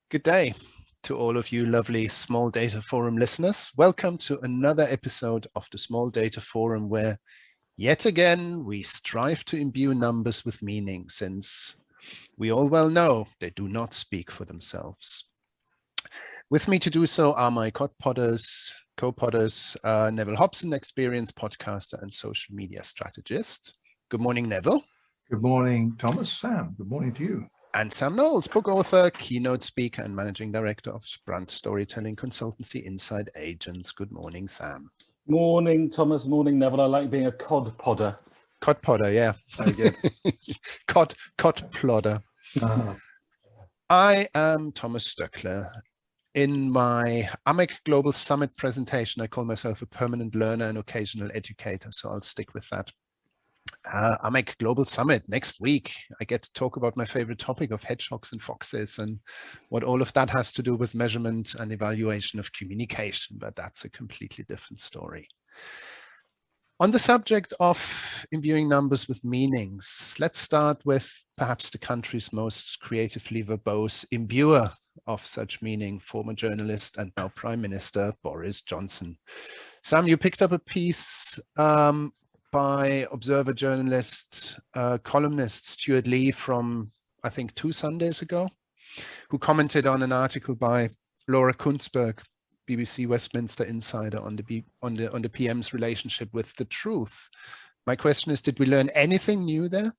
Good day to all of you lovely Small Data Forum listeners. Welcome to another episode of the Small Data Forum, where yet again we strive to imbue numbers with meaning, since we all well know they do not speak for themselves. With me to do so are my co-podders, Neville Hobson, experienced podcaster and social media strategist. Good morning, Neville. Good morning, Thomas. Sam, good morning to you. And Sam Knowles, book author, keynote speaker, and managing director of brand storytelling consultancy Inside Agents. Good morning, Sam. Morning, Thomas. Morning, Neville. I like being a cod podder. Cod podder, yeah. Very good. cod plodder. I am Thomas Stoeckle. In my AMEC Global Summit presentation, I call myself a permanent learner and occasional educator, so I'll stick with that. AMEC Global Summit next week. I get to talk about my favorite topic of hedgehogs and foxes and what all of that has to do with measurement and evaluation of communication, but that's a completely different story. On the subject of imbuing numbers with meanings, let's start with perhaps the country's most creatively verbose imbuer of such meaning, former journalist and now Prime Minister Boris Johnson. Sam, you picked up a piece by Observer journalist, columnist Stuart Lee from, I think, 2 Sundays ago, who commented on an article by Laura Kunzberg, BBC Westminster insider, on the PM's relationship with the truth. My question is, did we learn anything new there?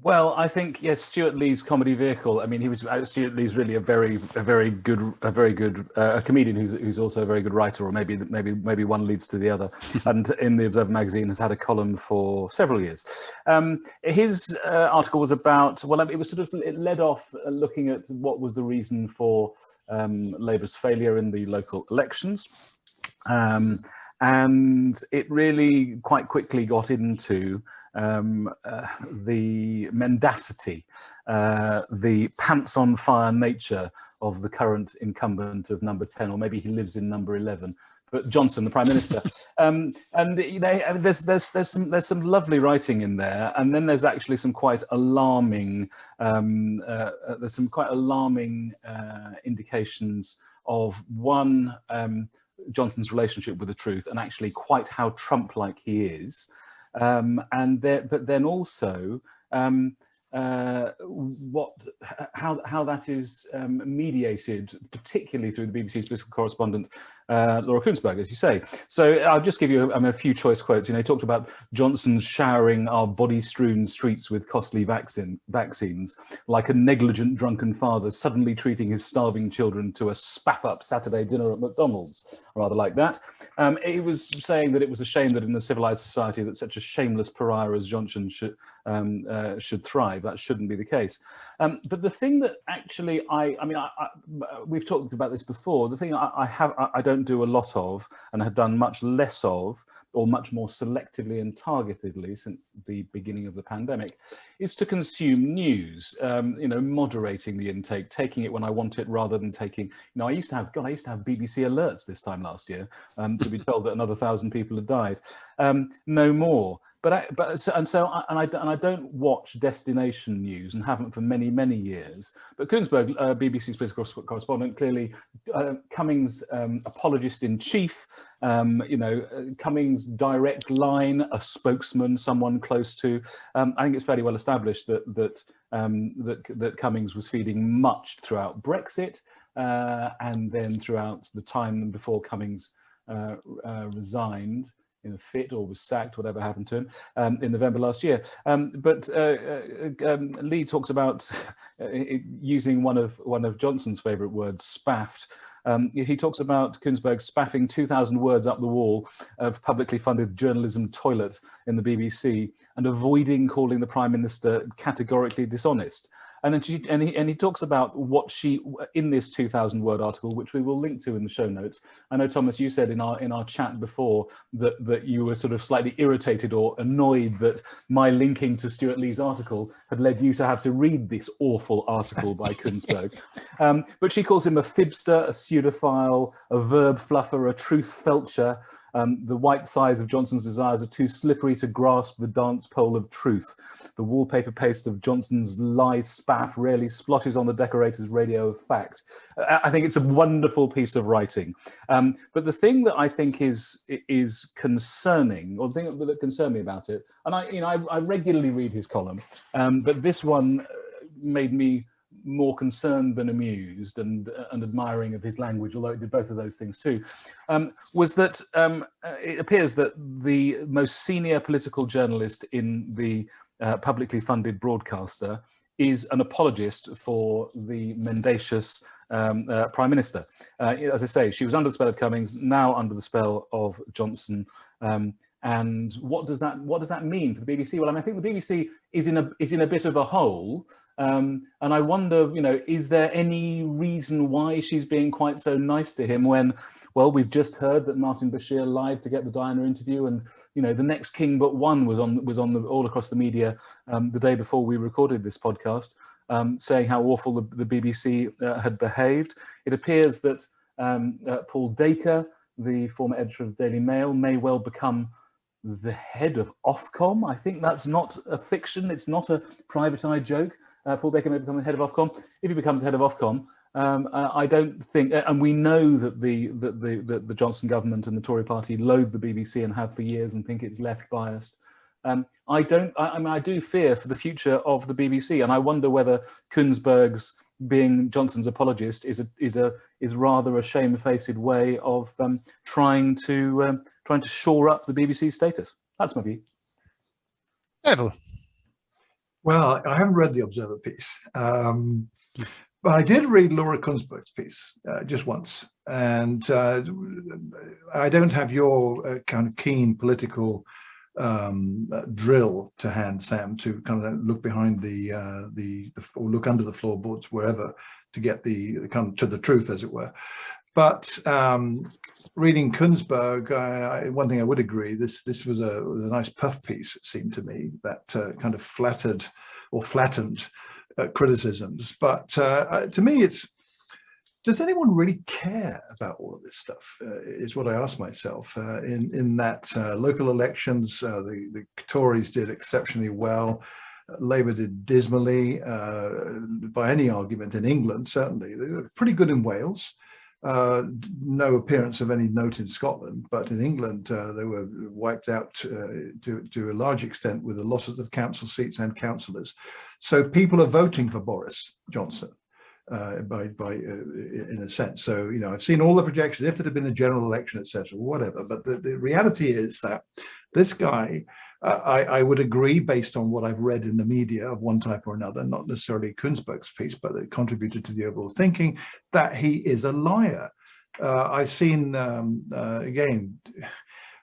Well, I think, yes, Stuart Lee's comedy vehicle. I mean, Stuart Lee's really a very good comedian who's also a very good writer, or maybe one leads to the other. And in the Observer magazine has had a column for several years. His article was about, well, it led off looking at what was the reason for Labour's failure in the local elections. And it really quite quickly got into the mendacity, the pants on fire nature of the current incumbent of number 10, or maybe he lives in number 11, but Johnson, the Prime Minister. And you know, there's some lovely writing in there, and then there's actually some quite alarming indications of one, Johnson's relationship with the truth, and actually quite how Trump-like he is. But then also how that is mediated, particularly through the BBC's political correspondent Laura Kunzberg, as you say. So I'll just give you a few choice quotes. You know, he talked about Johnson showering our body-strewn streets with costly vaccines, like a negligent drunken father suddenly treating his starving children to a spaff-up Saturday dinner at McDonald's, rather like that. He was saying that it was a shame that in a civilized society that such a shameless pariah as Johnson should thrive. That shouldn't be the case. But the thing that actually we've talked about this before. The thing I don't do a lot of, and have done much less of, or much more selectively and targetedly since the beginning of the pandemic, is to consume news. You know, moderating the intake, taking it when I want it, rather than taking. You know, I used to have BBC alerts this time last year to be told that another 1,000 people had died. No more. But I don't watch destination news, and haven't for many years. But Kunzberg, BBC's political correspondent, clearly Cummings' apologist in chief, you know, Cummings' direct line, a spokesman, someone close to. I think it's fairly well established that Cummings was feeding much throughout Brexit, and then throughout the time before Cummings resigned in a fit, or was sacked, whatever happened to him, in November last year. But Lee talks about using one of Johnson's favourite words, spaffed. He talks about Kunzberg spaffing 2,000 words up the wall of publicly funded journalism toilet in the BBC, and avoiding calling the Prime Minister categorically dishonest. And then he talks about what she, in this 2,000-word article, which we will link to in the show notes. I know, Thomas, you said in our chat before that you were sort of slightly irritated or annoyed that my linking to Stuart Lee's article had led you to have to read this awful article by Kunzberg. But she calls him a fibster, a pseudophile, a verb fluffer, a truth felcher. The white thighs of Johnson's desires are too slippery to grasp the dance pole of truth. the wallpaper paste of Johnson's lie spaff rarely splotches on the decorator's radio of fact. I think it's a wonderful piece of writing. But the thing that I think is concerning, or the thing that concerned me about it, and I regularly read his column, but this one made me more concerned than amused, and admiring of his language, although it did both of those things too, was that it appears that the most senior political journalist in the publicly funded broadcaster is an apologist for the mendacious Prime Minister. As I say, she was under the spell of Cummings, now under the spell of Johnson. And what does that mean for the BBC? Well, I mean, I think the BBC is in a bit of a hole. And I wonder, is there any reason why she's being quite so nice to him when, well, we've just heard that Martin Bashir lied to get the Diana interview, and the next king but one was on all across the media the day before we recorded this podcast, saying how awful the BBC had behaved. It appears that Paul Dacre, the former editor of the Daily Mail, may well become the head of Ofcom. I think that's not a fiction. It's not a private eye joke. Paul Dacre may become the head of Ofcom. If he becomes the head of Ofcom, I don't think, and we know that the Johnson government and the Tory party loathe the BBC and have for years and think it's left biased. I do fear for the future of the BBC, and I wonder whether Kuenssberg's being Johnson's apologist is rather a shamefaced way of trying to shore up the BBC's status. That's my view. Neville. Well, I haven't read the Observer piece, but I did read Laura Kuenssberg's piece just once, and I don't have your kind of keen political drill to hand, Sam, to kind of look behind or look under the floorboards wherever to get to the truth, as it were. But reading Kuenssberg, one thing I would agree, this was a nice puff piece, it seemed to me, that kind of flattened criticisms. But to me, does anyone really care about all of this stuff, is what I ask myself. In that local elections, the Tories did exceptionally well. Labour did dismally, by any argument in England, certainly. They were pretty good in Wales. No appearance of any note in Scotland, but in England they were wiped out to a large extent with the losses of council seats and councillors. So people are voting for Boris Johnson in a sense. So I've seen all the projections, if there had been a general election, etc., whatever. But the reality is that this guy, I would agree, based on what I've read in the media of one type or another, not necessarily Kuenssberg's piece, but it contributed to the overall thinking, that he is a liar. I've seen, again,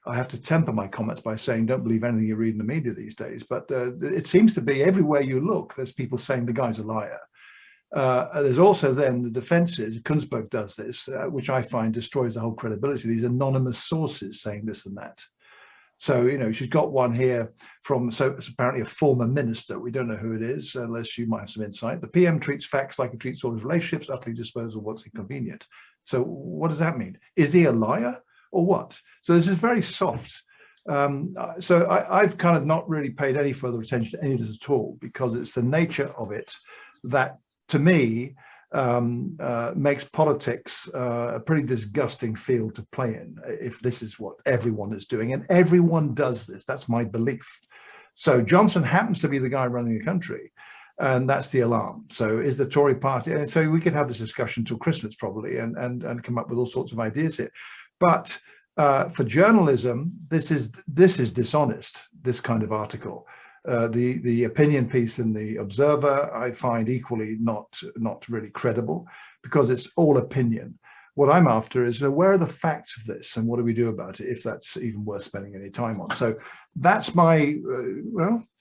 I have to temper my comments by saying don't believe anything you read in the media these days, but it seems to be everywhere you look, there's people saying the guy's a liar. There's also then the defenses. Kuenssberg does this, which I find destroys the whole credibility. These anonymous sources saying this and that. So, she's got one here from, so it's apparently a former minister. We don't know who it is, unless you might have some insight. The PM treats facts like he treats all his relationships, utterly disposes of what's inconvenient. So what does that mean? Is he a liar or what? So this is very soft. So I've kind of not really paid any further attention to any of this at all, because it's the nature of it that, to me, makes politics a pretty disgusting field to play in, if this is what everyone is doing. And everyone does this. That's my belief. So Johnson happens to be the guy running the country, and that's the alarm. So is the Tory party, and so we could have this discussion till Christmas probably, and come up with all sorts of ideas here. But for journalism, this is dishonest, this kind of article. The opinion piece in the Observer I find equally not really credible, because it's all opinion. What I'm after is, where are the facts of this, and what do we do about it, if that's even worth spending any time on? So that's my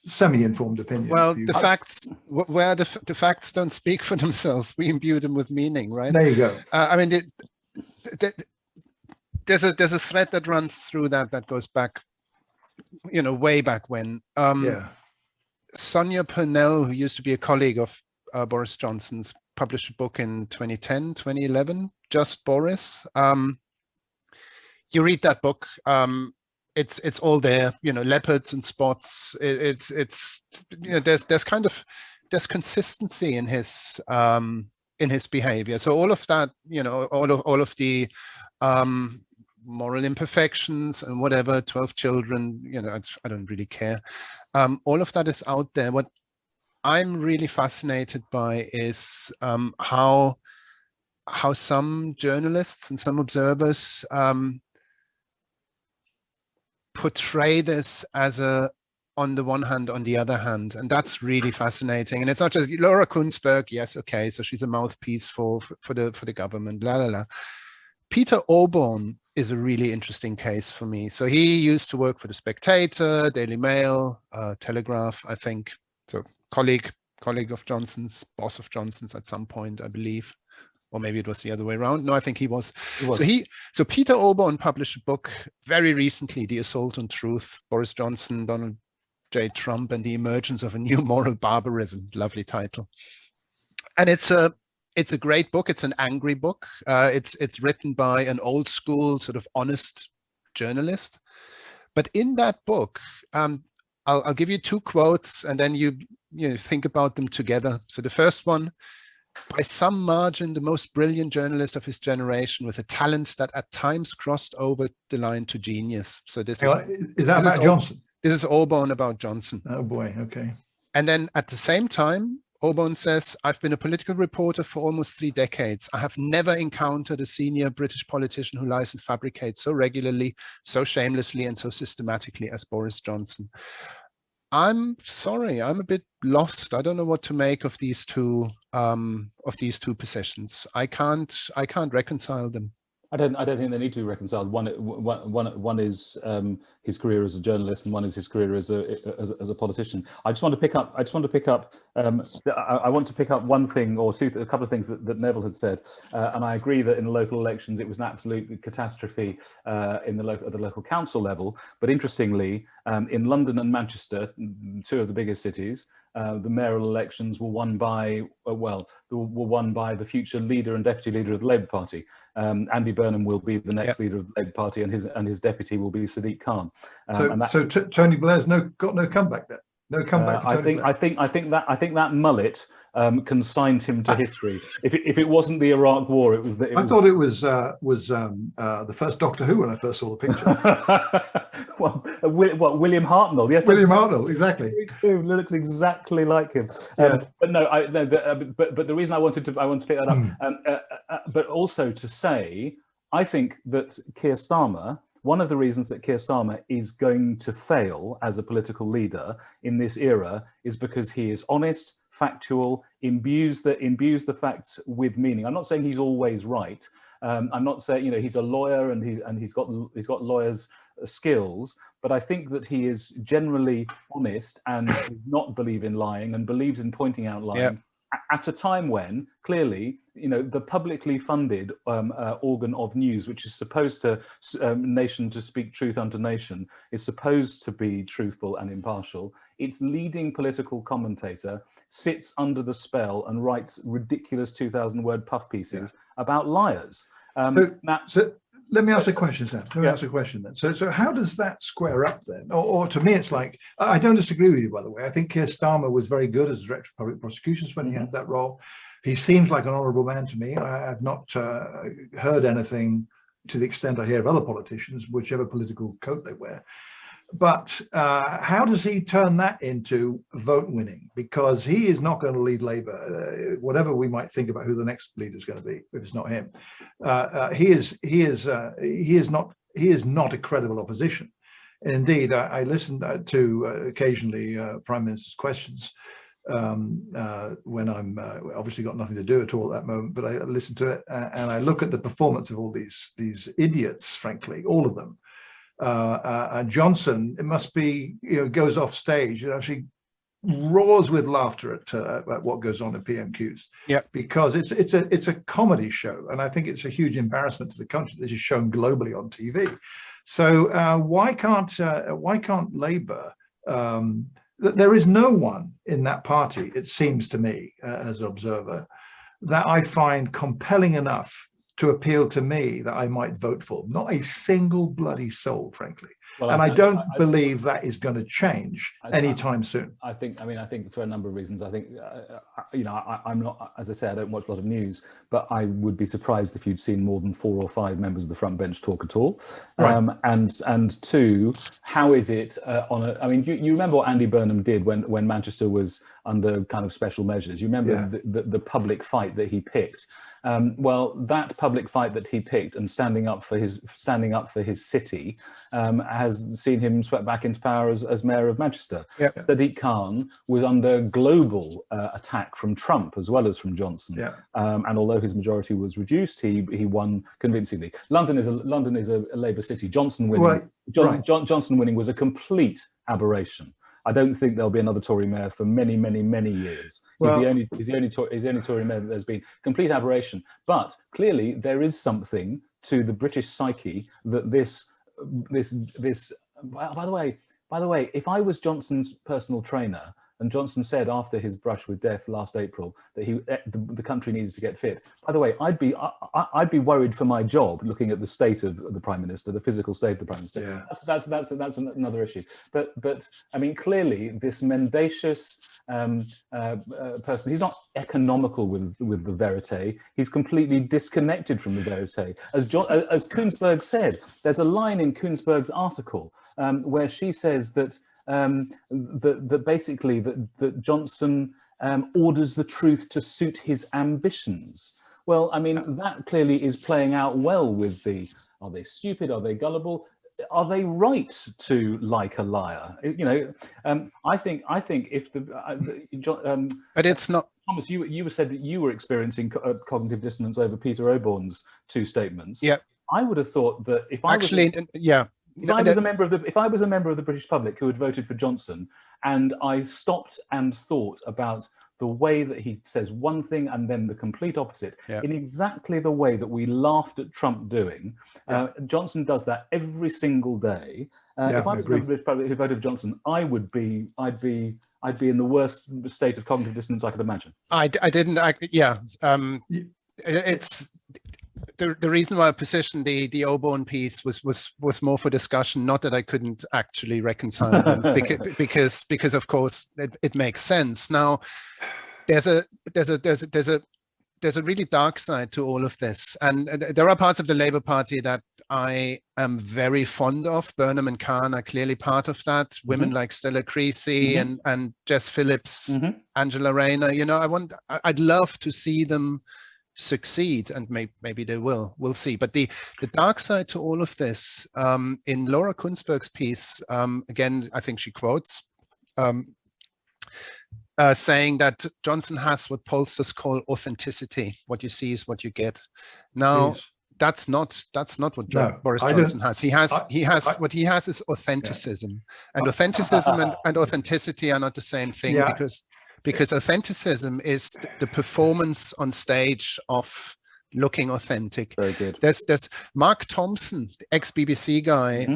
semi-informed opinion. Well, the facts, where the facts don't speak for themselves, we imbue them with meaning, right? There you go. I mean, there's a thread that runs through that goes back, way back when. Sonia Purnell, who used to be a colleague of Boris Johnson's, published a book in 2010, 2011, Just Boris. You read that book, it's all there, leopards and spots. It's there's consistency in his behavior. So all of that, all of the moral imperfections and whatever, 12 children, I don't really care. All of that is out there. What I'm really fascinated by is how some journalists and some observers portray this as on the one hand, on the other hand, and that's really fascinating. And it's not just Laura Kunsberg. Yes, okay, so she's a mouthpiece for the government. Blah blah blah. Peter Auburn is a really interesting case for me. So he used to work for The Spectator, Daily Mail, Telegraph, I think. So colleague of Johnson's, boss of Johnson's at some point, I believe. Or maybe it was the other way around. No, I think he was. So Peter Auburn published a book very recently, The Assault on Truth, Boris Johnson, Donald J. Trump, and the Emergence of a New Moral Barbarism. Lovely title. And it's a great book. It's an angry book. It's written by an old school, sort of honest journalist. But in that book, I'll give you two quotes, and then you think about them together. So the first one: by some margin, the most brilliant journalist of his generation, with a talent that at times crossed over the line to genius. So this is that about Johnson? This is Auburn about Johnson. Oh boy, okay. And then at the same time, Auburn says, I've been a political reporter for almost 3 decades. I have never encountered a senior British politician who lies and fabricates so regularly, so shamelessly, and so systematically as Boris Johnson. I'm sorry, I'm a bit lost. I don't know what to make of these two positions. I can't reconcile them. I don't think they need to be reconciled. One is his career as a journalist, and one is his career as a politician. I want to pick up one thing or a couple of things that Neville had said, and I agree that in the local elections it was an absolute catastrophe at the local council level. But interestingly, in London and Manchester, two of the biggest cities, the mayoral elections were won by the future leader and deputy leader of the Labour Party. Andy Burnham will be the next leader of the Labour Party, and his deputy will be Sadiq Khan. So Tony Blair's got no comeback there. No comeback. To Tony Blair. I think that mullet consigned him to history. If it wasn't the Iraq War, it was the. I thought it was the first Doctor Who when I first saw the picture. William Hartnell? Yes, William Hartnell, exactly. Who looks exactly like him. Yeah. But no, but the reason I wanted to pick that up, but also to say, I think that Keir Starmer. One of the reasons that Keir Starmer is going to fail as a political leader in this era is because he is honest, factual, imbues the facts with meaning. I'm not saying he's always right. I'm not saying he's a lawyer and he's got lawyers' skills, but I think that he is generally honest and does not believe in lying and believes in pointing out lying. Yeah. At a time when clearly, the publicly funded organ of news, which is supposed to nation to speak truth unto nation, is supposed to be truthful and impartial. Its leading political commentator sits under the spell and writes ridiculous 2,000-word puff pieces about liars. Let me ask a question, Sam. Let me ask a question then. So how does that square up then? Or to me, it's like, I don't disagree with you, by the way. I think Keir Starmer was very good as Director of Public Prosecutions when he had that role. He seems like an honourable man to me. I have not heard anything to the extent I hear of other politicians, whichever political coat they wear. But how does he turn that into vote winning? Because he is not going to lead Labour, whatever we might think about who the next leader is going to be, if it's not him. He is not a credible opposition. And indeed, I listened to occasionally Prime Minister's questions when I'm obviously got nothing to do at all at that moment. But I listen to it and I look at the performance of all these idiots. Frankly, all of them. Johnson, it must be, goes off stage and actually roars with laughter at what goes on in PMQs. Yeah, because it's a comedy show, and I think it's a huge embarrassment to the country that this is shown globally on TV. So why can't Labour? There is no one in that party, it seems to me, as an observer, that I find compelling enough to appeal to me that I might vote for. Not a single bloody soul, frankly. Well, and I don't believe that is going to change anytime soon. I think for a number of reasons. I think, I'm not, as I say, I don't watch a lot of news, but I would be surprised if you'd seen more than 4 or 5 members of the front bench talk at all. Right. And two, how is it you remember what Andy Burnham did when Manchester was under kind of special measures? You remember the public fight that he picked. Well, that public fight that he picked and standing up for his city has seen him swept back into power as mayor of Manchester. Yep. Sadiq Khan was under global attack from Trump as well as from Johnson. Yeah. And although his majority was reduced, he won convincingly. London is a Labour city. Johnson winning Johnson winning was a complete aberration. I don't think there'll be another Tory mayor for many, many, many years. He's the only Tory mayor that there's been. Complete aberration. But clearly there is something to the British psyche that this. By the way, if I was Johnson's personal trainer, and Johnson said after his brush with death last April that the country needed to get fit. By the way, I'd be worried for my job looking at the state of the Prime Minister, the physical state of the Prime Minister. Yeah. That's another issue. But I mean, clearly this mendacious person, he's not economical with the verite. He's completely disconnected from the verite. As Koonsberg said, there's a line in Koonsberg's article where she says that. Basically that Johnson orders the truth to suit his ambitions. Well, I mean, that clearly is playing out well with are they stupid? Are they gullible? Are they right to like a liar? I think if but it's not. Thomas, you said that you were experiencing cognitive dissonance over Peter Oborne's 2 statements. Yeah. I would have thought that if I was a member of the British public who had voted for Johnson, and I stopped and thought about the way that he says one thing and then the complete opposite, in exactly the way that we laughed at Trump doing, Johnson does that every single day. If I was a member of the British public who voted for Johnson, I'd be in the worst state of cognitive dissonance I could imagine. It's. The reason why I positioned the Oborne piece was more for discussion, not that I couldn't actually reconcile them, because of course it makes sense. Now there's a really dark side to all of this, and there are parts of the Labour Party that I am very fond of. Burnham and Khan are clearly part of that. Women like Stella Creasy and Jess Phillips, Angela Rayner. I'd love to see them succeed, and maybe they will. We'll see. But the dark side to all of this, in Laura Koonsberg's piece, again, I think she quotes saying that Johnson has what pollsters call authenticity. What you see is what you get. Now, that's not what Boris Johnson has. He has what he has is authenticism, and authenticism and authenticity are not the same thing, because authenticism is the performance on stage of looking authentic. Very good. There's Mark Thompson, ex-BBC guy,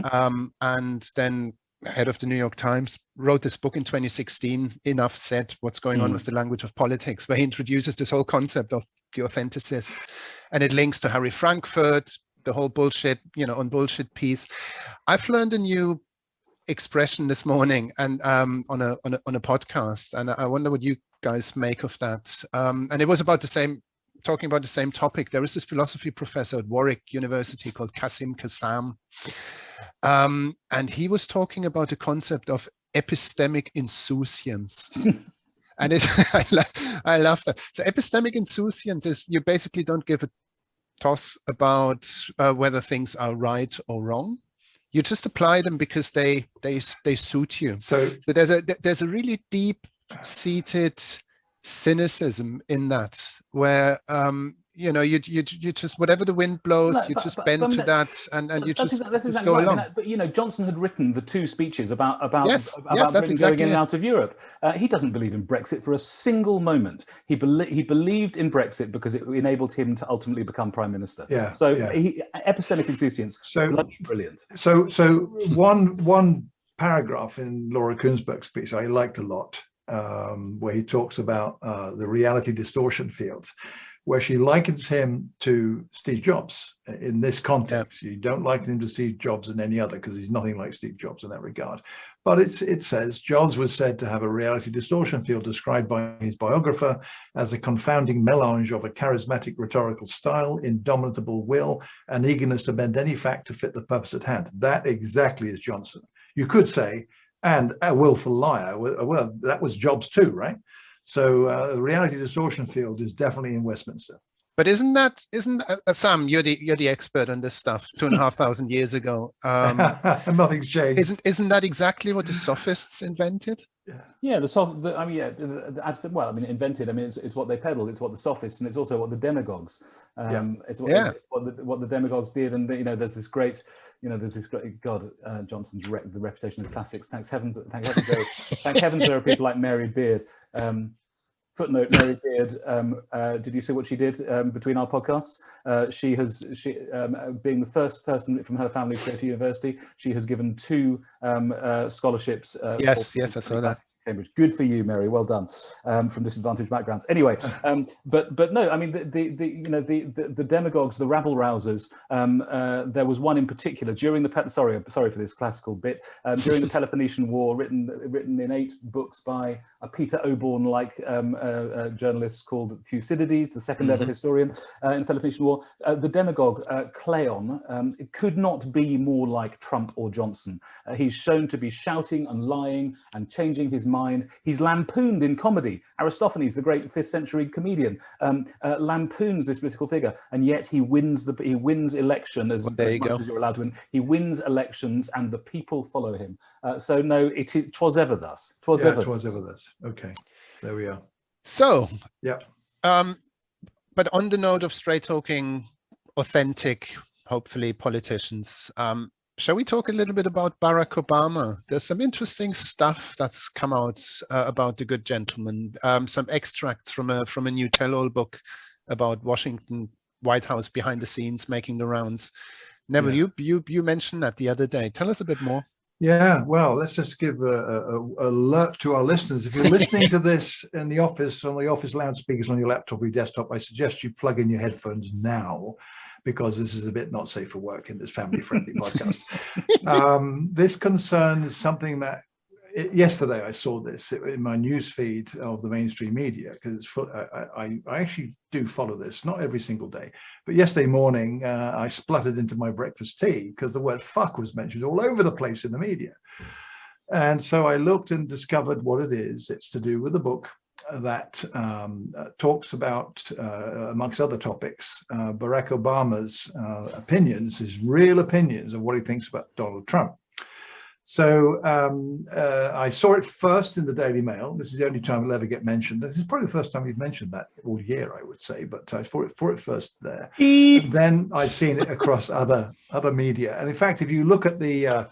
and then head of the New York Times, wrote this book in 2016, Enough Said, What's Going On with the Language of Politics, where he introduces this whole concept of the authenticist, and it links to Harry Frankfurt, the whole bullshit, on bullshit piece. I've learned a new expression this morning and on a podcast, and I wonder what you guys make of that. And it was about talking about the same topic. There is this philosophy professor at Warwick University called Qasim Qassam, and he was talking about the concept of epistemic insouciance. And I love that. So epistemic insouciance is you basically don't give a toss about whether things are right or wrong. You just apply them because they suit you. So there's a really deep-seated cynicism in that, where you just, whatever the wind blows, you just bend to that, and you just go along. But Johnson had written the 2 speeches about Britain exactly going in and out of Europe. He doesn't believe in Brexit for a single moment. He believed in Brexit because it enabled him to ultimately become Prime Minister. Epistemic insouciance, brilliant. So one paragraph in Laura Koonsberg's piece I liked a lot, where he talks about the reality distortion fields, where she likens him to Steve Jobs in this context. You don't liken him to Steve Jobs in any other, because he's nothing like Steve Jobs in that regard. But it says Jobs was said to have a reality distortion field described by his biographer as a confounding melange of a charismatic rhetorical style, indomitable will, and eagerness to bend any fact to fit the purpose at hand. That exactly is Johnson. You could say, and a willful liar. Well, that was Jobs too, right? So the reality distortion field is definitely in Westminster. But isn't Sam? You're the expert on this stuff. 2,500 years ago, nothing's changed. Isn't that exactly what the sophists invented? Yeah, well, I mean, invented. I mean, it's what they peddled. It's what the sophists, and it's also what the demagogues. It's what the demagogues did. And there's this great. God, Johnson's the reputation of classics. Thank heavens there are people like Mary Beard. Footnote: Mary Beard. Did you see what she did between our podcasts? She being the first person from her family to go to university, she has given 2 scholarships. Yes, I saw that. Cambridge. Good for you, Mary. Well done. From disadvantaged backgrounds. Anyway, but no, I mean the demagogues, the rabble rousers. There was one in particular during the sorry for this classical bit. During the Peloponnesian War, written in 8 books by a Peter Oborne-like journalist called Thucydides, the second ever historian in the Peloponnesian War. The demagogue Cleon could not be more like Trump or Johnson. He's shown to be shouting and lying and changing his mind. He's lampooned in comedy. Aristophanes, the great 5th century comedian, lampoons this political figure, and yet he wins election as much as you're allowed to win. He wins elections, and the people follow him. So no, twas ever thus. Twas ever thus. Okay, there we are. So, yeah. But on the note of straight talking, authentic, hopefully politicians. Shall we talk a little bit about Barack Obama? There's some interesting stuff that's come out about the good gentleman. Some extracts from a new tell-all book about Washington White House behind the scenes making the rounds. Neville, you mentioned that the other day. Tell us a bit more. Yeah, well, let's just give a alert to our listeners. If you're listening to this in the office, on the office loudspeakers on your laptop or your desktop, I suggest you plug in your headphones now, because this is a bit not safe for work in this family-friendly podcast. This concerns something that yesterday I saw this in my news feed of the mainstream media, because I actually do follow this, not every single day. But yesterday morning, I spluttered into my breakfast tea because the word fuck was mentioned all over the place in the media. And so I looked and discovered what it is. It's to do with a book that talks about, amongst other topics, Barack Obama's opinions, his real opinions of what he thinks about Donald Trump. So I saw it first in the Daily Mail. This is the only time it'll ever get mentioned. This is probably the first time we've mentioned that all year, I would say, but I saw it first there. And then I've seen it across other media. And in fact, if you look at the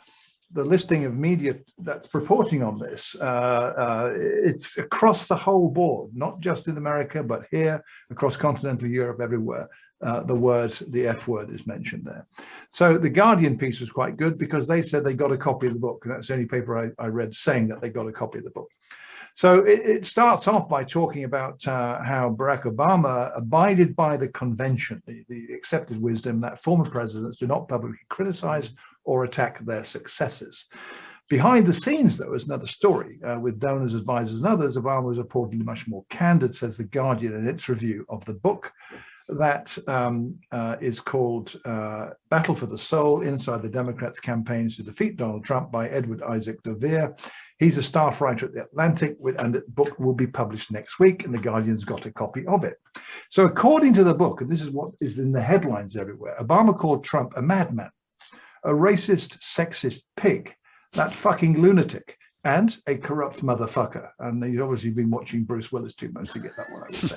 listing of media that's reporting on this, it's across the whole board, not just in America, but here, across continental Europe, everywhere. The F word is mentioned there. So the Guardian piece was quite good because they said they got a copy of the book. And that's the only paper I read saying that they got a copy of the book. So it starts off by talking about how Barack Obama abided by the convention, the accepted wisdom that former presidents do not publicly criticize or attack their successors. Behind the scenes, though, is another story. With donors, advisors, and others, Obama was reportedly much more candid, says The Guardian in its review of the book. That is called Battle for the Soul, Inside the Democrats' Campaigns to Defeat Donald Trump by Edward Isaac Dovere. He's a staff writer at The Atlantic, and the book will be published next week, and The Guardian's got a copy of it. So according to the book, and this is what is in the headlines everywhere, Obama called Trump a madman, a racist, sexist pig, that fucking lunatic, and a corrupt motherfucker. And you've obviously been watching Bruce Willis too much to get that one, I would say.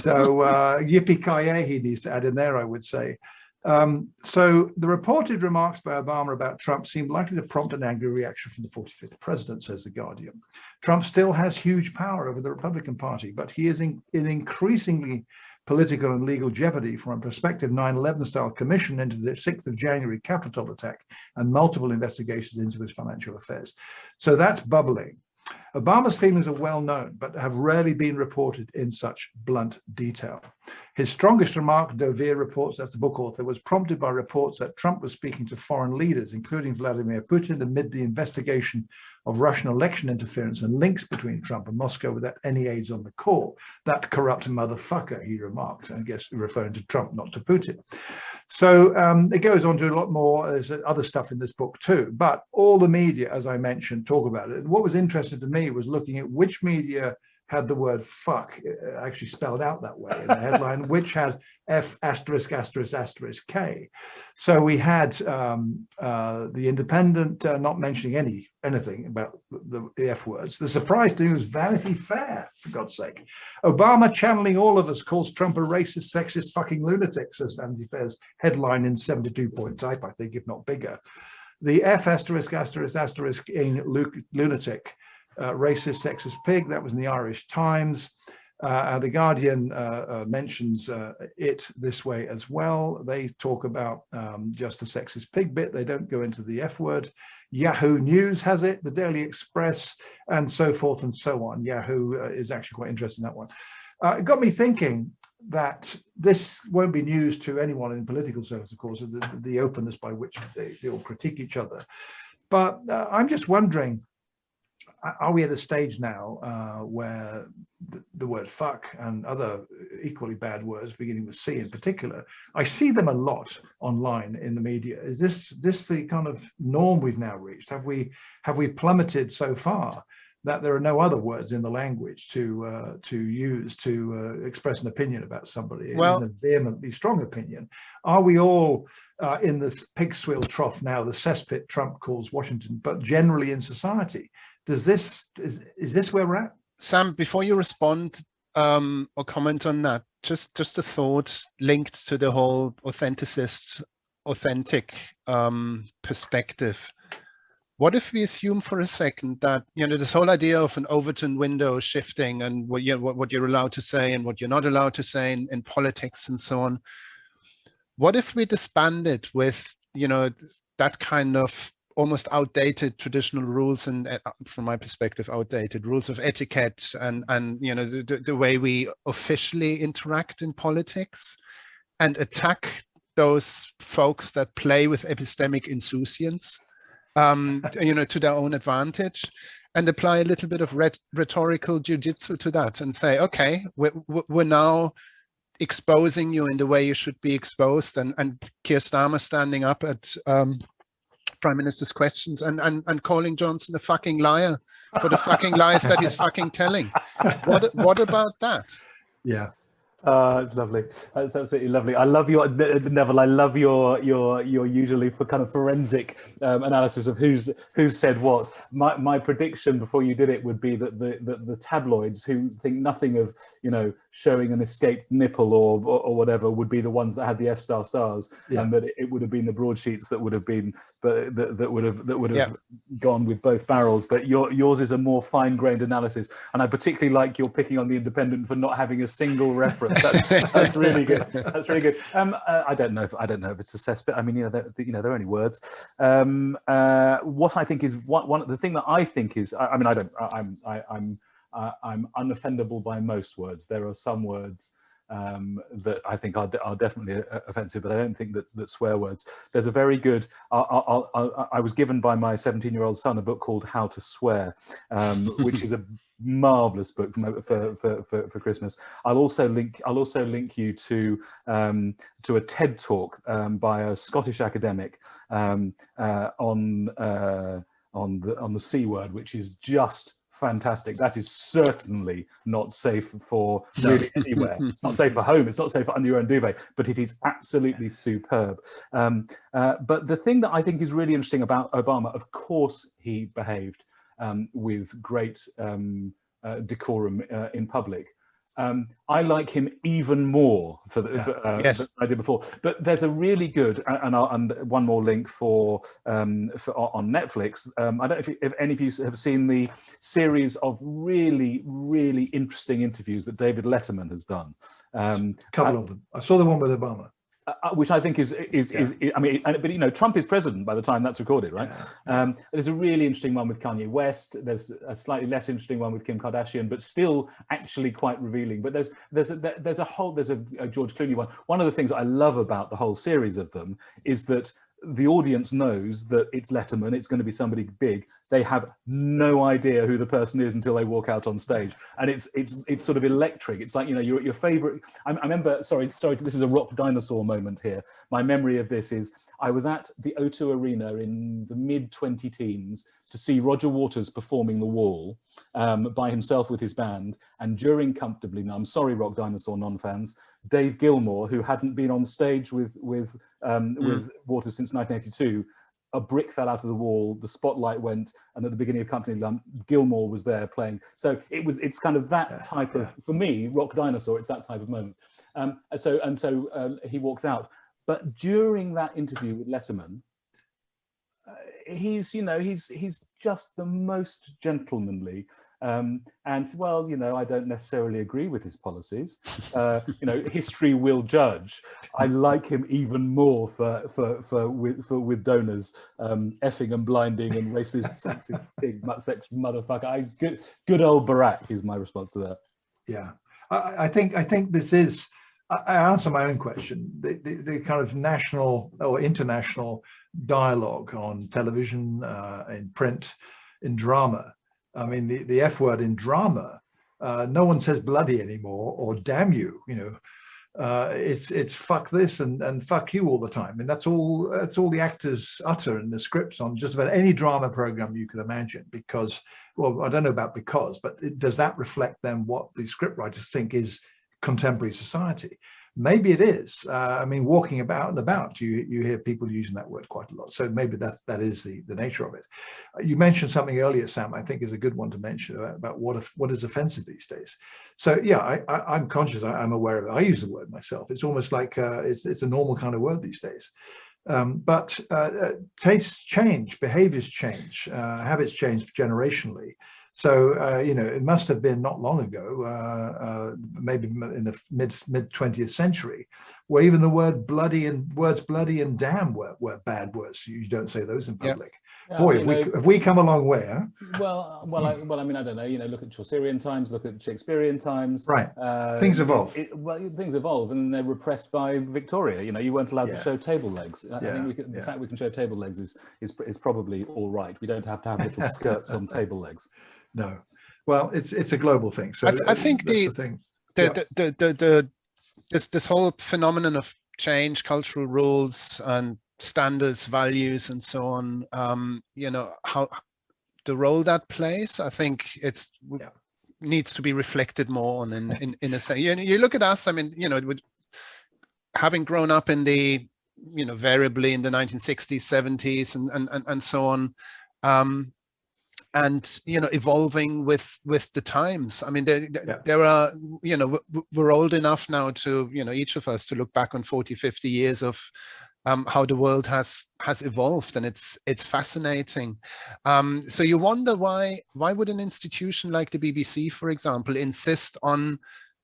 So yippee-ki-yay, he needs to add in there, I would say. So the reported remarks by Obama about Trump seem likely to prompt an angry reaction from the 45th president, says The Guardian. Trump still has huge power over the Republican Party, but he is in increasingly political and legal jeopardy from a prospective 9/11-style commission into the 6th of January Capitol attack and multiple investigations into his financial affairs. So that's bubbling. Obama's feelings are well known, but have rarely been reported in such blunt detail. His strongest remark, Dovere reports, that's the book author, was prompted by reports that Trump was speaking to foreign leaders, including Vladimir Putin, amid the investigation of Russian election interference and links between Trump and Moscow without any aides on the call. That corrupt motherfucker, he remarked, I guess referring to Trump, not to Putin. So it goes on to a lot more. There's other stuff in this book too, but all the media, as I mentioned, talk about it. And what was interesting to me was looking at which media had the word fuck actually spelled out that way in the headline, which had F asterisk asterisk asterisk K. So we had the Independent not mentioning anything about the F words. The surprise to me was Vanity Fair, for God's sake. Obama channeling all of us calls Trump a racist, sexist, fucking lunatic, says Vanity Fair's headline in 72-point type, I think, if not bigger. The F asterisk asterisk asterisk in lunatic. Racist, sexist pig, that was in the Irish Times. The Guardian mentions it this way as well. They talk about just the sexist pig bit. They don't go into the F word. Yahoo News has it, the Daily Express, and so forth and so on. Yahoo is actually quite interested in that one. It got me thinking that this won't be news to anyone in political circles, of course, the openness by which they all critique each other. But I'm just wondering, are we at a stage now where the word fuck and other equally bad words, beginning with C in particular, I see them a lot online in the media. Is this the kind of norm we've now reached? Have we plummeted so far that there are no other words in the language to use to express an opinion about somebody, well, a vehemently strong opinion? Are we all in this pig swill trough now, the cesspit Trump calls Washington, but generally in society? Is this where we're at? Sam, before you respond or comment on that, just a thought linked to the whole authentic perspective. What if we assume for a second that, you know, this whole idea of an Overton window shifting and what you're allowed to say and what you're not allowed to say in politics and so on, what if we disbanded with, you know, that kind of almost outdated traditional rules and, from my perspective, outdated rules of etiquette and you know, the way we officially interact in politics, and attack those folks that play with epistemic insouciance, you know, to their own advantage, and apply a little bit of rhetorical jiu-jitsu to that and say, okay, we're now exposing you in the way you should be exposed, and Keir Starmer standing up at Prime Minister's questions and calling Johnson a fucking liar for the fucking lies that he's fucking telling. What about that? Yeah. It's lovely. That's absolutely lovely. I love your, Neville, I love your usually for kind of forensic analysis of who's said what. My prediction before you did it would be that the tabloids, who think nothing of, you know, showing an escaped nipple or whatever, would be the ones that had the F stars, yeah. And that it would have been the broadsheets that would have been, but that would have gone with both barrels. But yours is a more fine-grained analysis, and I particularly like your picking on the Independent for not having a single reference. That's really good. That's really good. I don't know if it's a cesspit. I mean, you know, they're only words. What I think is one the thing that I think is, I'm unoffendable by most words. There are some words that I think are definitely offensive, but I don't think that swear words. There's a very good. I was given by my 17-year-old son a book called How to Swear, which is a marvelous book for Christmas. I'll also link you to a TED talk by a Scottish academic on the C word, which is just fantastic. That is certainly not safe for really anywhere. It's not safe for home. It's not safe for under your own duvet, but it is absolutely superb. But the thing that I think is really interesting about Obama, of course, he behaved with great decorum in public. I like him even more than I did before. But there's a really good, and one more link for on Netflix. I don't know if any of you have seen the series of really, really interesting interviews that David Letterman has done. A couple of them. I saw the one with Obama. which I think is I mean, but you know, Trump is president by the time that's recorded, right? Yeah. There's a really interesting one with Kanye West. There's a slightly less interesting one with Kim Kardashian, but still actually quite revealing. But there's a George Clooney one. One of the things I love about the whole series of them is that the audience knows that it's Letterman, it's going to be somebody big. They have no idea who the person is until they walk out on stage, and it's sort of electric. It's like, you know, your favorite. I remember. Sorry. This is a rock dinosaur moment here. My memory of this is I was at the O2 Arena in the mid-2010s to see Roger Waters performing The Wall by himself with his band, and during Comfortably Numb, sorry, rock dinosaur non-fans, Dave Gilmour, who hadn't been on stage with Waters since 1982, a brick fell out of the wall, the spotlight went, and at the beginning of Company Lump, Gilmour was there playing. So it's kind of that type of, for me, rock dinosaur, it's that type of moment. So he walks out. But during that interview with Letterman, he's just the most gentlemanly. And well, you know, I don't necessarily agree with his policies. You know, history will judge. I like him even more with donors effing and blinding and racist, sexist, pig, sex motherfucker. Good old Barack is my response to that. Yeah, I think this is. I answer my own question. The kind of national or international dialogue on television, in print, in drama. I mean, the F word in drama, no one says bloody anymore or damn you, you know. It's fuck this and fuck you all the time. And that's all the actors utter in the scripts on just about any drama program you could imagine, because, well, I don't know about because, but does that reflect then what the scriptwriters think is contemporary society? Maybe it is. I mean, walking about and about, you hear people using that word quite a lot. So maybe that is the nature of it. You mentioned something earlier, Sam, I think is a good one to mention about what is offensive these days. So yeah, I'm conscious, I'm aware of it. I use the word myself. It's almost like it's a normal kind of word these days. But tastes change, behaviors change, habits change generations. So, you know, it must have been not long ago, maybe in the mid 20th century, where even the words bloody and damn were bad words. You don't say those in public. Yeah. Boy, have we come a long way, huh? Well, I mean, I don't know. You know, look at Chaucerian times, look at Shakespearean times. Right. Things evolve. Things evolve, and they're repressed by Victoria. You know, you weren't allowed to show table legs. I think the fact we can show table legs is probably all right. We don't have to have little skirts on table legs. No, well, it's a global thing. So I think the thing. This whole phenomenon of change, cultural rules and standards, values, and so on. You know, how the role that plays, I think needs to be reflected more on in a sense. You look at us. I mean, you know, having grown up in the, you know, variably in the 1960s, 70s, and so on. And, you know, evolving with the times. I mean, there are, you know, we're old enough now to, you know, each of us to look back on 40, 50 years of how the world has evolved, and it's fascinating. So you wonder why would an institution like the BBC, for example, insist on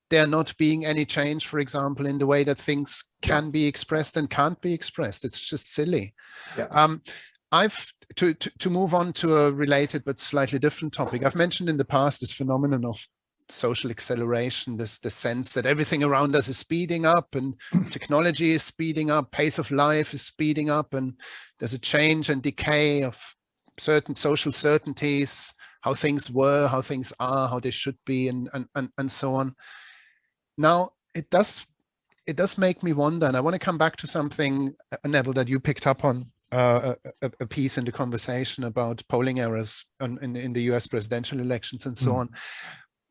there not being any change, for example, in the way that things can be expressed and can't be expressed? It's just silly. Yeah. To move on to a related but slightly different topic, I've mentioned in the past this phenomenon of social acceleration, the sense that everything around us is speeding up and technology is speeding up, pace of life is speeding up, and there's a change and decay of certain social certainties, how things were, how things are, how they should be, and so on. Now, it does make me wonder, and I want to come back to something, Neville, that you picked up on. A piece in the conversation about polling errors in the US presidential elections and so on.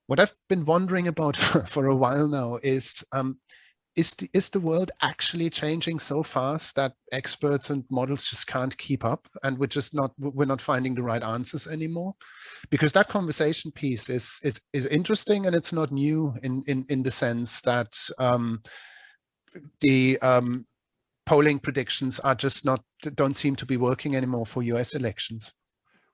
What I've been wondering about for a while now is the world actually changing so fast that experts and models just can't keep up, and we're not finding the right answers anymore? Because that conversation piece is interesting, and it's not new in the sense that the polling predictions are just don't seem to be working anymore for US elections.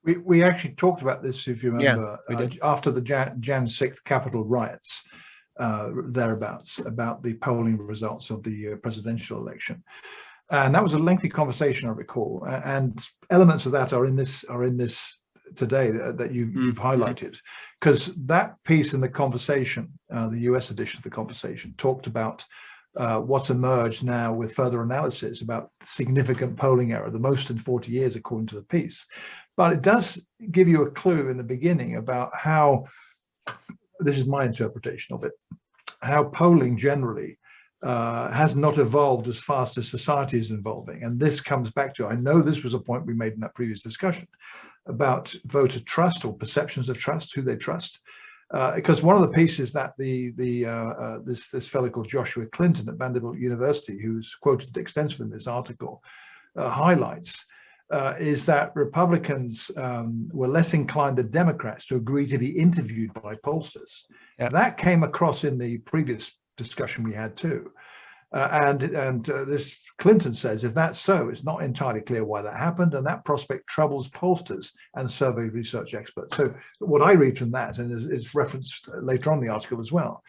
We actually talked about this, if you remember, after the Jan 6th Capitol riots. thereabouts, about the polling results of the presidential election. And that was a lengthy conversation, I recall. And elements of that are in this today that you've highlighted, because that piece in the conversation, the US edition of the conversation, talked about what's emerged now with further analysis about significant polling error, the most in 40 years, according to the piece. But it does give you a clue in the beginning about how, this is my interpretation of it, how polling generally has not evolved as fast as society is evolving. And this comes back to, I know this was a point we made in that previous discussion about voter trust or perceptions of trust, who they trust. Because one of the pieces that this fellow called Joshua Clinton at Vanderbilt University, who's quoted extensively in this article, highlights is that Republicans were less inclined than Democrats to agree to be interviewed by pollsters. Yeah. That came across in the previous discussion we had too. This Clinton says, if that's so, it's not entirely clear why that happened, and that prospect troubles pollsters and survey research experts. So what I read from that, and is referenced later on in the article as well,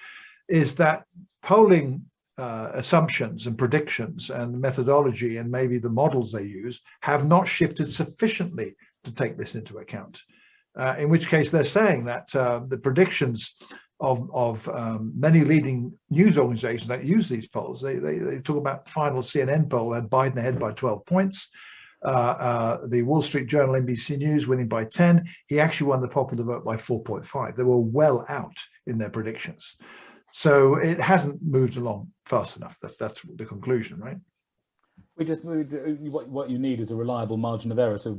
is that polling assumptions and predictions and methodology and maybe the models they use have not shifted sufficiently to take this into account. In which case they're saying that the predictions of many leading news organizations that use these polls, they talk about the final CNN poll had Biden ahead by 12 points. The Wall Street Journal, NBC News winning by 10. He actually won the popular vote by 4.5. They were well out in their predictions. So it hasn't moved along fast enough. That's the conclusion, right? We just what you need is a reliable margin of error to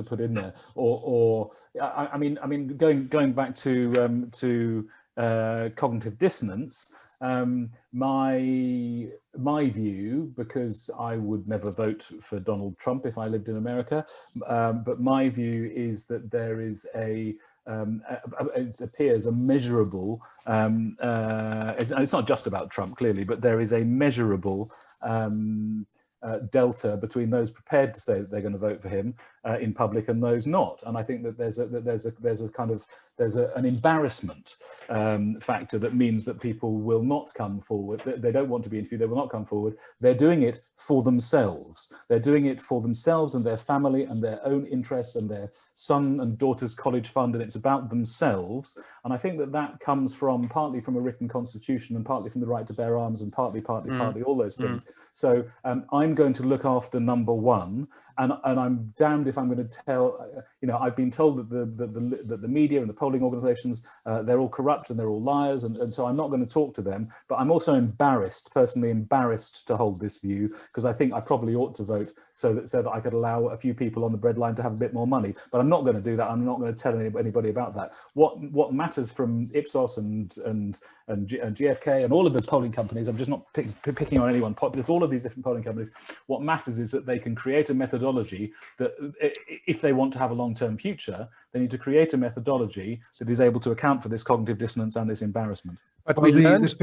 put in there, or I mean going back to cognitive dissonance. My view, because I would never vote for Donald Trump if I lived in America, but my view is that there is it appears a measurable, it's not just about Trump clearly, but there is a measurable delta between those prepared to say that they're going to vote for him in public and those not. And I think that there's an embarrassment factor that means that people will not come forward. They don't want to be interviewed. They will not come forward. They're doing it for themselves. They're doing it for themselves and their family and their own interests and their son and daughter's college fund, and it's about themselves. And I think that comes from partly from a written constitution and partly from the right to bear arms and partly all those things. So I'm going to look after number one. And I'm damned if I'm going to tell, I've been told that the media and the polling organizations, they're all corrupt and they're all liars. And so I'm not going to talk to them. But I'm also personally embarrassed to hold this view, because I think I probably ought to vote so that I could allow a few people on the breadline to have a bit more money. But I'm not going to do that. I'm not going to tell anybody about that. What matters from Ipsos and GFK and all of the polling companies, I'm just not picking on anyone, there's all of these different polling companies. What matters is that they can create a methodology that, if they want to have a long-term future, they need to create a methodology that is able to account for this cognitive dissonance and this embarrassment. But we learned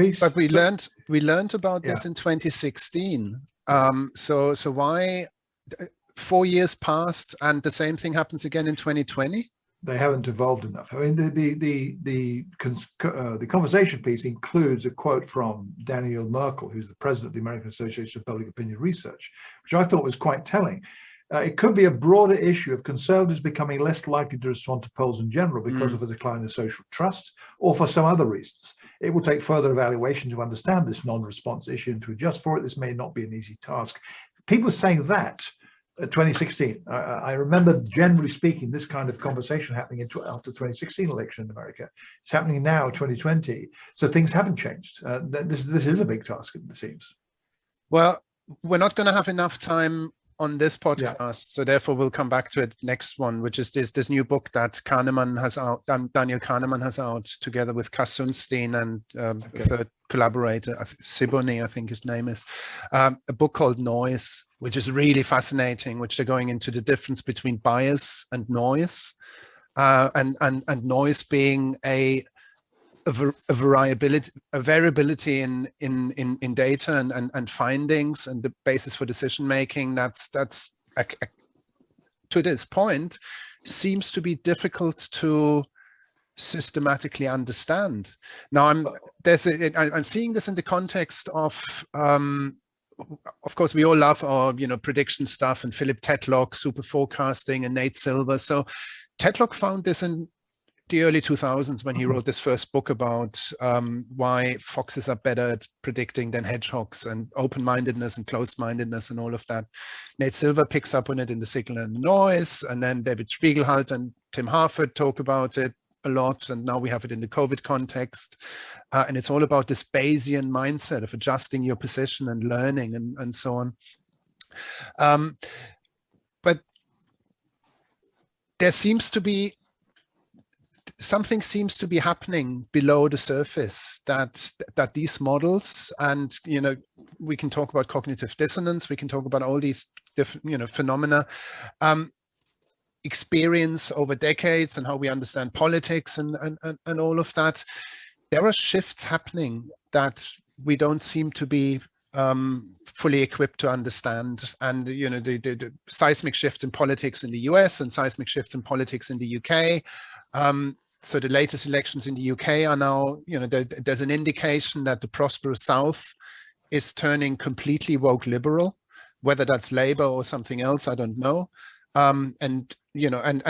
about this in 2016. So why 4 years passed and the same thing happens again in 2020? They haven't evolved enough. I mean, the conversation piece includes a quote from Daniel Merkel, who's the president of the American Association of Public Opinion Research, which I thought was quite telling. It could be a broader issue of conservatives becoming less likely to respond to polls in general because of a decline in social trust, or for some other reasons. It will take further evaluation to understand this non-response issue and to adjust for it. This may not be an easy task. People saying that 2016. I remember, generally speaking, this kind of conversation happening after the 2016 election in America. It's happening now, 2020. So things haven't changed. This is a big task, it seems. Well, we're not going to have enough time on this podcast, so therefore we'll come back to it next one, which is this new book that Kahneman has out, Daniel Kahneman has out together with Cass Sunstein and a third collaborator, Sibony, I think his name is, a book called Noise, which is really fascinating, which they're going into the difference between bias and noise, and noise being a variability in data and findings and the basis for decision making. That's to this point seems to be difficult to systematically understand. Now I'm seeing this in the context of course we all love our prediction stuff and Philip Tetlock, super forecasting, and Nate Silver. So Tetlock found this in the early 2000s when he wrote this first book about why foxes are better at predicting than hedgehogs, and open-mindedness and closed-mindedness and all of that. Nate Silver picks up on it in The Signal and the Noise, and then David Spiegelhalter and Tim Harford talk about it a lot, and now we have it in the COVID context. And it's all about this Bayesian mindset of adjusting your position and learning and so on. But there seems to be something happening below the surface that these models, and we can talk about cognitive dissonance, we can talk about all these different phenomena, experience over decades, and how we understand politics and all of that. There are shifts happening that we don't seem to be fully equipped to understand. And the seismic shifts in politics in the US and seismic shifts in politics in the UK. So the latest elections in the UK are now, there's an indication that the prosperous South is turning completely woke liberal. Whether that's Labour or something else, I don't know. And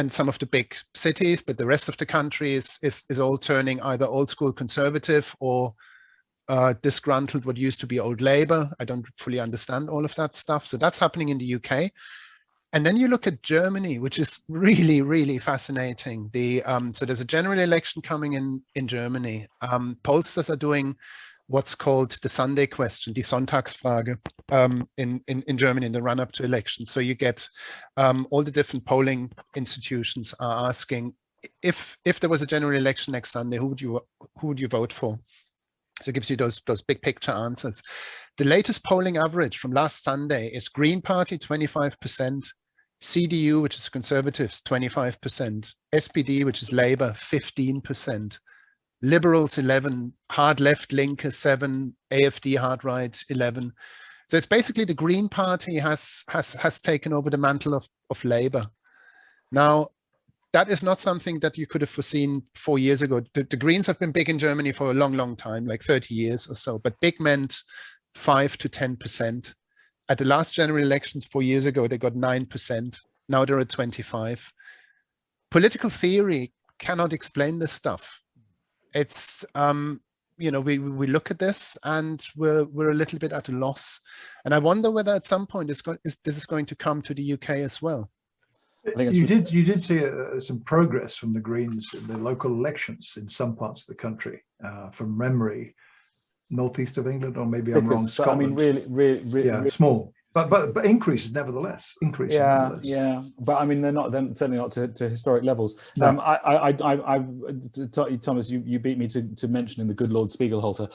some of the big cities, but the rest of the country is all turning either old school conservative or disgruntled what used to be old Labour. I don't fully understand all of that stuff. So that's happening in the UK. And then you look at Germany, which is really, really fascinating. So there's a general election coming in Germany. Pollsters are doing what's called the Sunday question, die Sonntagsfrage, in Germany in the run-up to election. So you get all the different polling institutions are asking, if there was a general election next Sunday, who would you vote for? So it gives you those big picture answers. The latest polling average from last Sunday is Green Party 25%, CDU, which is Conservatives, 25%, SPD, which is Labour, 15%. Liberals 11, hard left Linke 7, AfD hard right 11. So it's basically the Green Party has taken over the mantle of Labour. Now, that is not something that you could have foreseen 4 years ago. The Greens have been big in Germany for a long, long time, like 30 years or so, but big meant 5 to 10%. At the last general elections 4 years ago, they got 9%. Now they're at 25%. Political theory cannot explain this stuff. It's, we look at this and we're a little bit at a loss. And I wonder whether at some point this is going to come to the UK as well. You did see some progress from the Greens in the local elections in some parts of the country, from memory, northeast of England, or maybe I'm wrong. Scotland. I mean, really small, but increases nevertheless. Yeah. But I mean, they're certainly not to historic levels. No. Thomas, you beat me to mention in the good Lord Spiegelhalter,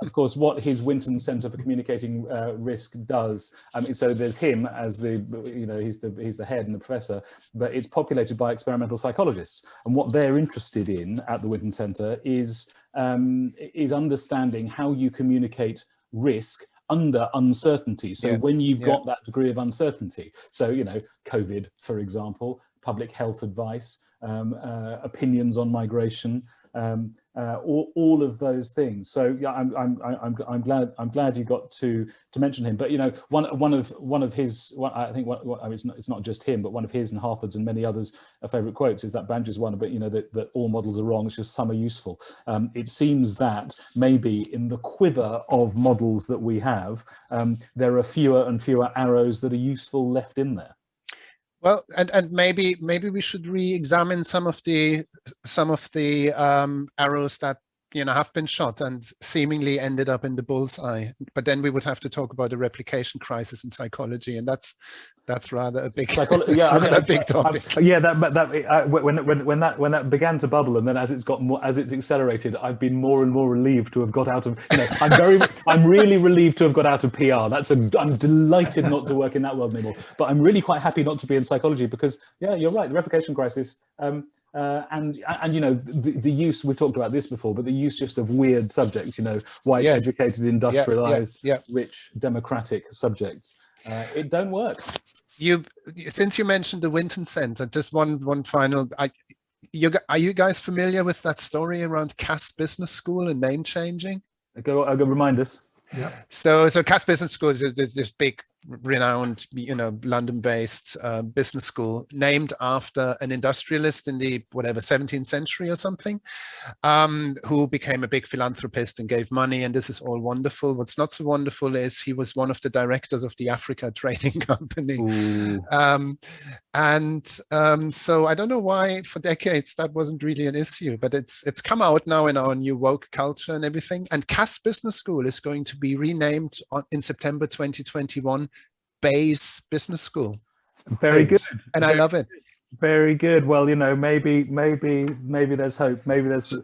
of course, what his Winton Centre for Communicating Risk does. I mean, so there's him as he's the head and the professor, but it's populated by experimental psychologists, and what they're interested in at the Winton Centre is understanding how you communicate risk under uncertainty. So when you've got that degree of uncertainty, so COVID, for example, public health advice, opinions on migration, all of those things. So yeah, I'm glad you got to mention him. But one of his, I think it's not just him, but one of his and Harford's and many others' favorite quotes is that Bange's one, but that all models are wrong. It's just some are useful. It seems that maybe in the quiver of models that we have, there are fewer and fewer arrows that are useful left in there. Well, and maybe we should re-examine some of the arrows that have been shot and seemingly ended up in the bullseye. But then we would have to talk about the replication crisis in psychology, and that's rather a big big topic. When that began to bubble, and then as it's accelerated, I've been more and more relieved to have got out of. I'm really relieved to have got out of PR. I'm delighted not to work in that world anymore. But I'm really quite happy not to be in psychology because you're right. The replication crisis. And the use, we've talked about this before, but the use just of weird subjects, white, educated, industrialized, rich, democratic subjects, it don't work. Since you mentioned the Winton Centre, just one final, Are you guys familiar with that story around Cass Business School and name changing? Go remind us. Yeah. So Cass Business School is this big, renowned, London-based business school named after an industrialist in the 17th century or something, who became a big philanthropist and gave money. And this is all wonderful. What's not so wonderful is he was one of the directors of the Africa Trading Company. So I don't know why for decades that wasn't really an issue, but it's come out now in our new woke culture and everything. And Cass Business School is going to be renamed in September 2021 Bayes Business School. Very good. And I love it. Very good. Well, maybe there's hope. Maybe there are some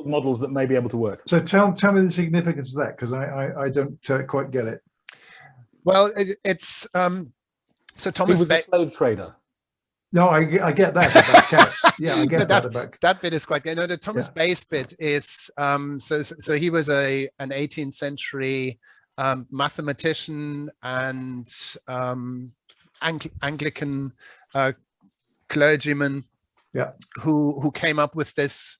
models that may be able to work. So tell me the significance of that, because I don't quite get it. Well, it's so Thomas he was a slave trader. No, I get that about Cass. Yeah, I get that about that bit is quite good. The Thomas Bayes bit is so he was an 18th century mathematician and Anglican clergyman, who came up with this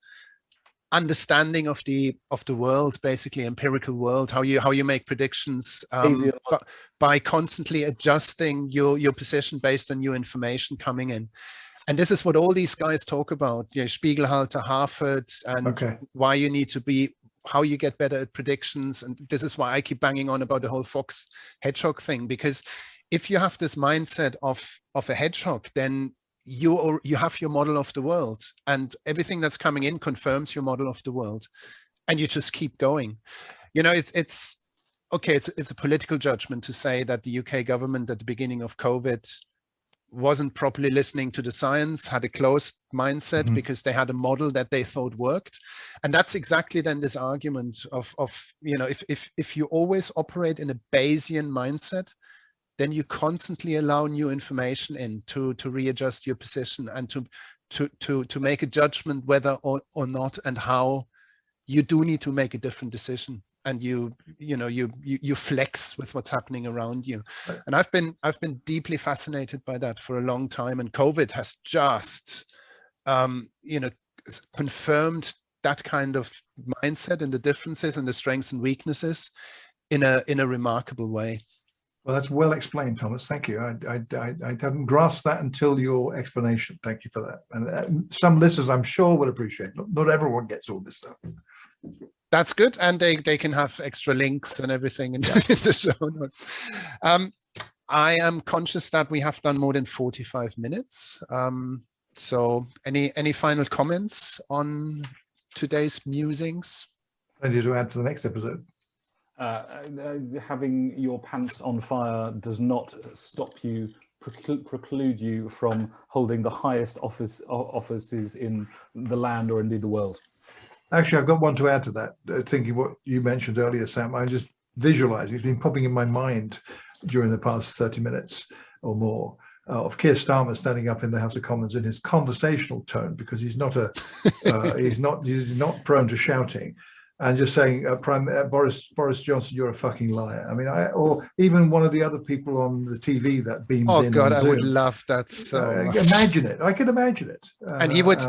understanding of the world, basically empirical world, how you make predictions by constantly adjusting your position based on new information coming in. And this is what all these guys talk about, Spiegelhalter, Harvard, and why you need to be, how you get better at predictions. And this is why I keep banging on about the whole fox hedgehog thing, because if you have this mindset of a hedgehog, then you have your model of the world, and everything that's coming in confirms your model of the world, and you just keep going. It's a political judgment to say that the UK government at the beginning of COVID wasn't properly listening to the science, had a closed mindset because they had a model that they thought worked. And that's exactly then this argument of if you always operate in a Bayesian mindset, then you constantly allow new information in to readjust your position and to make a judgment whether or not and how you do need to make a different decision. And you flex with what's happening around you. And I've been deeply fascinated by that for a long time. And COVID has just confirmed that kind of mindset and the differences and the strengths and weaknesses in a remarkable way. Well, that's well explained, Thomas. Thank you. I hadn't grasped that until your explanation. Thank you for that. And some listeners, I'm sure, will appreciate it. Not everyone gets all this stuff. That's good. And they can have extra links and everything in the show notes. I am conscious that we have done more than 45 minutes. So any final comments on today's musings? Plenty to add to the next episode. Having your pants on fire does not preclude you from holding the highest offices in the land or indeed the world. Actually, I've got one to add to that. Thinking what you mentioned earlier, Sam, I'm just visualizing, it's been popping in my mind during the past 30 minutes or more, of Keir Starmer standing up in the House of Commons in his conversational tone, because he's not he's not prone to shouting, and just saying, Boris Johnson, you're a fucking liar. I mean, or even one of the other people on the TV that beams in. Oh God, I would love that so much. Imagine it. I can imagine it. And he would.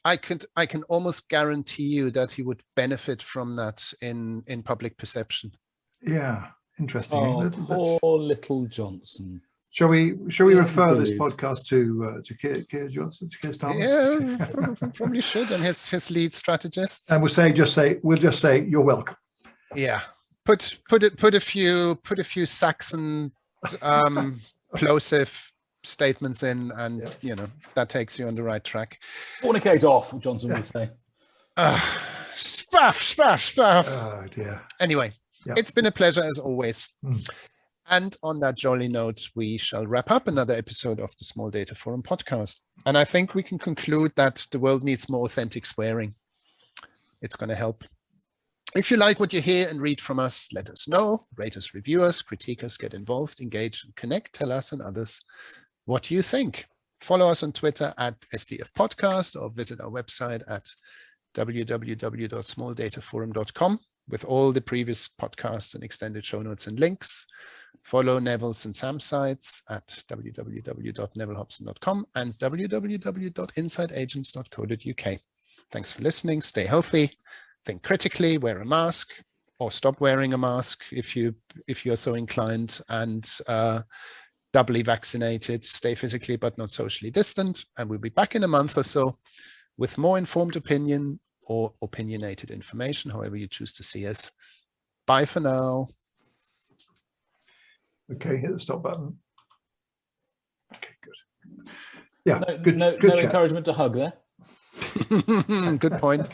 I can almost guarantee you that he would benefit from that in public perception. Yeah, interesting. Oh, poor little Johnson. Shall we refer this podcast to Keir Johnson, to Keir Starmer? Yeah, probably should, and his lead strategists. And we'll just say you're welcome. Yeah, put a few Saxon plosive statements in, and that takes you on the right track. Fornicate off, Johnson would say. Spaff. Oh dear. Anyway, it's been a pleasure as always. And on that jolly note, we shall wrap up another episode of the Small Data Forum podcast. And I think we can conclude that the world needs more authentic swearing. It's going to help. If you like what you hear and read from us, let us know, rate us, review us, critique us, get involved, engage, and connect. Tell us and others what you think. Follow us on Twitter at SDF Podcast, or visit our website at www.smalldataforum.com with all the previous podcasts and extended show notes and links. Follow Neville's and Sam's sites at www.nevillehobson.com and www.insideagents.co.uk. Thanks for listening. Stay healthy. Think critically. Wear a mask, or stop wearing a mask if you're so inclined, and doubly vaccinated. Stay physically but not socially distant. And we'll be back in a month or so with more informed opinion or opinionated information, however you choose to see us. Bye for now. Okay, hit the stop button. Okay, good. Yeah, No, good no chat. encouragement to hug there. Good point.